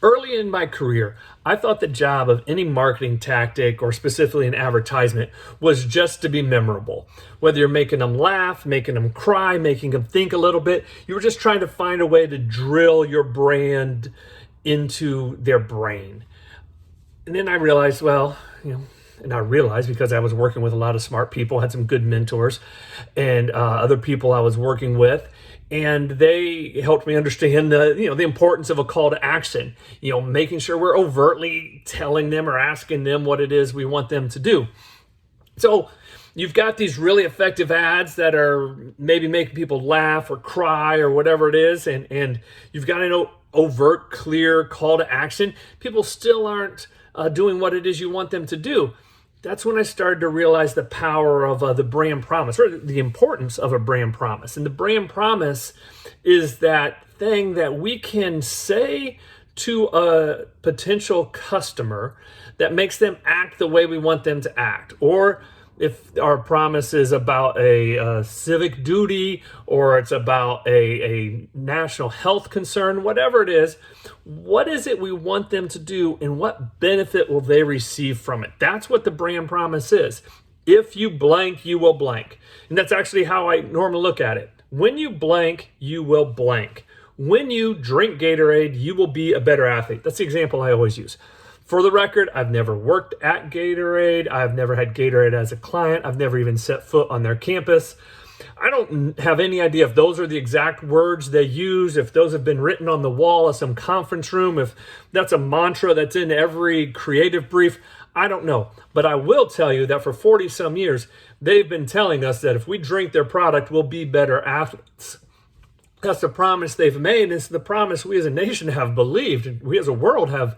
Early in my career, I thought the job of any marketing tactic or specifically an advertisement was just to be memorable. Whether you're making them laugh, making them cry, making them think a little bit, you were just trying to find a way to drill your brand into their brain. And then I realized, and I realized because I was working with a lot of smart people, had some good mentors, and other people I was working with, and they helped me understand the importance of a call to action. Making sure we're overtly telling them or asking them what it is we want them to do. So you've got these really effective ads that are maybe making people laugh or cry or whatever it is, and you've got an overt, clear call to action. People still aren't doing what it is you want them to do. That's when I started to realize the power of the brand promise, or the importance of a brand promise. And the brand promise is that thing that we can say to a potential customer that makes them act the way we want them to act. Or if our promise is about a civic duty, or it's about a national health concern, whatever it is, what is it we want them to do and what benefit will they receive from it? That's what the brand promise is. If you blank, you will blank. And that's actually how I normally look at it. When you blank, you will blank. When you drink Gatorade, you will be a better athlete. That's the example I always use. For the record, I've never worked at Gatorade. I've never had Gatorade as a client. I've never even set foot on their campus. I don't have any idea if those are the exact words they use, if those have been written on the wall of some conference room, if that's a mantra that's in every creative brief. I don't know. But I will tell you that for 40 some years, they've been telling us that if we drink their product, we'll be better athletes. That's the promise they've made. It's the promise we as a nation have believed, we as a world have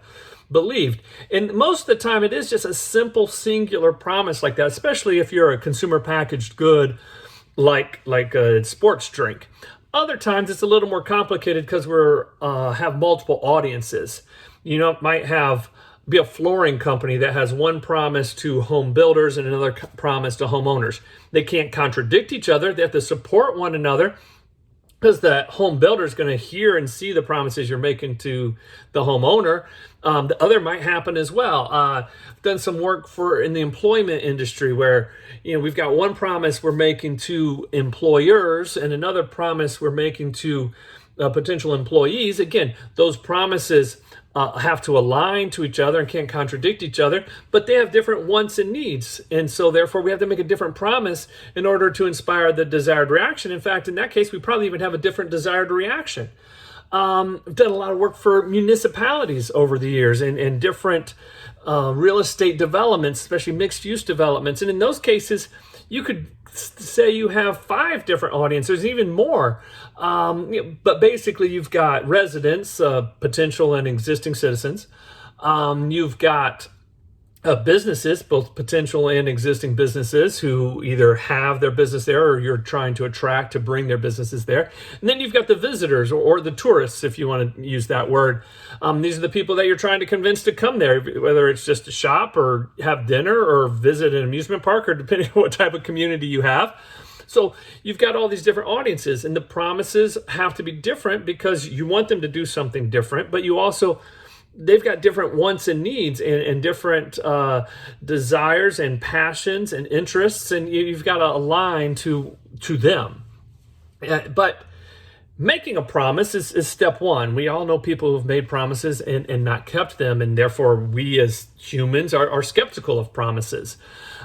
believed. And most of the time it is just a simple singular promise like that, especially if you're a consumer packaged good like a sports drink. Other times it's a little more complicated because we're have multiple audiences. It might be a flooring company that has one promise to home builders and another promise to homeowners. They can't contradict each other. They have to support one another, because the home builder is going to hear and see the promises you're making to the homeowner. The other might happen as well. I've done some work in the employment industry where we've got one promise we're making to employers and another promise we're making to potential employees. Again, those promises have to align to each other and can't contradict each other, but they have different wants and needs. And so therefore we have to make a different promise in order to inspire the desired reaction. In fact, in that case, we probably even have a different desired reaction. I've done a lot of work for municipalities over the years and different real estate developments, especially mixed use developments. And in those cases, you could say you have 5 different audiences, even more. But basically, you've got residents, potential and existing citizens. You've got businesses, both potential and existing businesses who either have their business there or you're trying to attract to bring their businesses there. And then you've got the visitors or the tourists, if you want to use that word. These are the people that you're trying to convince to come there, whether it's just to shop or have dinner or visit an amusement park, or depending on what type of community you have. So you've got all these different audiences, and the promises have to be different because you want them to do something different, but they've got different wants and needs and different desires and passions and interests, and you've got to align to them. But making a promise is step one. We all know people who've made promises and not kept them, and therefore we as humans are skeptical of promises.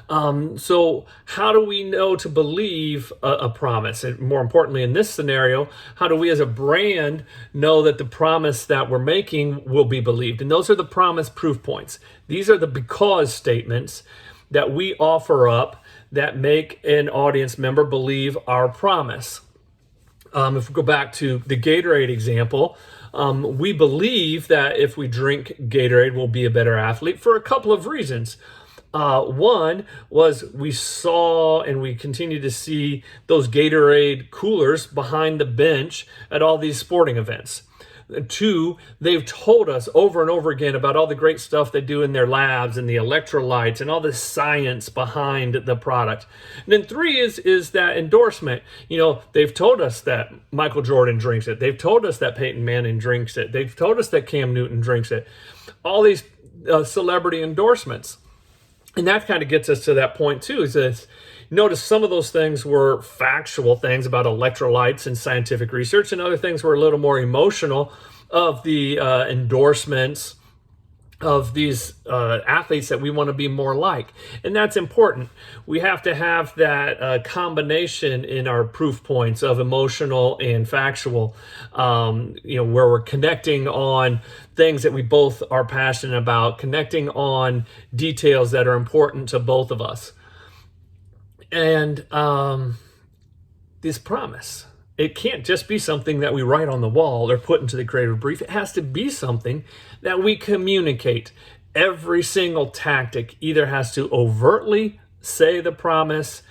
So how do we know to believe a promise? And more importantly, in this scenario, how do we as a brand know that the promise that we're making will be believed? And those are the promise proof points. These are the because statements that we offer up that make an audience member believe our promise. If we go back to the Gatorade example, we believe that if we drink Gatorade, we'll be a better athlete for a couple of reasons. One was we saw and we continue to see those Gatorade coolers behind the bench at all these sporting events. Two, they've told us over and over again about all the great stuff they do in their labs and the electrolytes and all the science behind the product. And then three is that endorsement. They've told us that Michael Jordan drinks it. They've told us that Peyton Manning drinks it. They've told us that Cam Newton drinks it. All these celebrity endorsements. And that kind of gets us to that point too, is that notice some of those things were factual things about electrolytes and scientific research, and other things were a little more emotional of the endorsements of these athletes that we want to be more like. And that's important. We have to have that combination in our proof points of emotional and factual, where we're connecting on things that we both are passionate about, connecting on details that are important to both of us. And this promise, it can't just be something that we write on the wall or put into the creative brief. It has to be something that we communicate. Every single tactic either has to overtly say the promise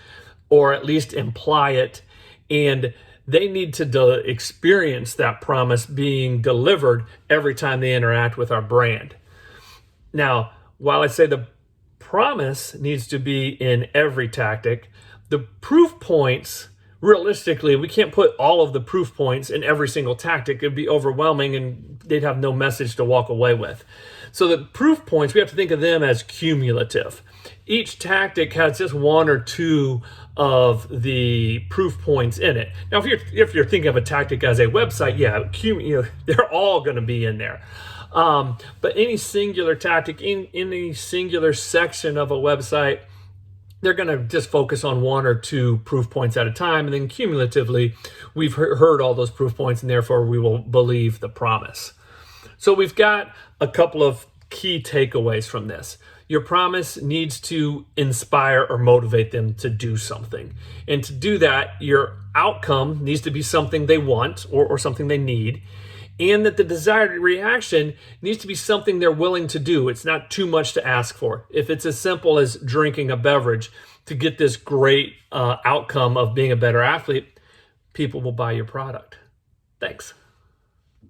or at least imply it, and they need to experience that promise being delivered every time they interact with our brand. Now, while I say the promise needs to be in every tactic, the proof points, realistically, we can't put all of the proof points in every single tactic. It'd be overwhelming and they'd have no message to walk away with. So the proof points, we have to think of them as cumulative. Each tactic has just one or two of the proof points in it. Now, if you're thinking of a tactic as a website, they're all going to be in there. But any singular tactic in any singular section of a website, they're going to just focus on one or two proof points at a time. And then cumulatively, we've heard all those proof points, and therefore we will believe the promise. So we've got a couple of key takeaways from this. Your promise needs to inspire or motivate them to do something. And to do that, your outcome needs to be something they want or something they need. And that the desired reaction needs to be something they're willing to do. It's not too much to ask for. If it's as simple as drinking a beverage to get this great outcome of being a better athlete, people will buy your product. Thanks.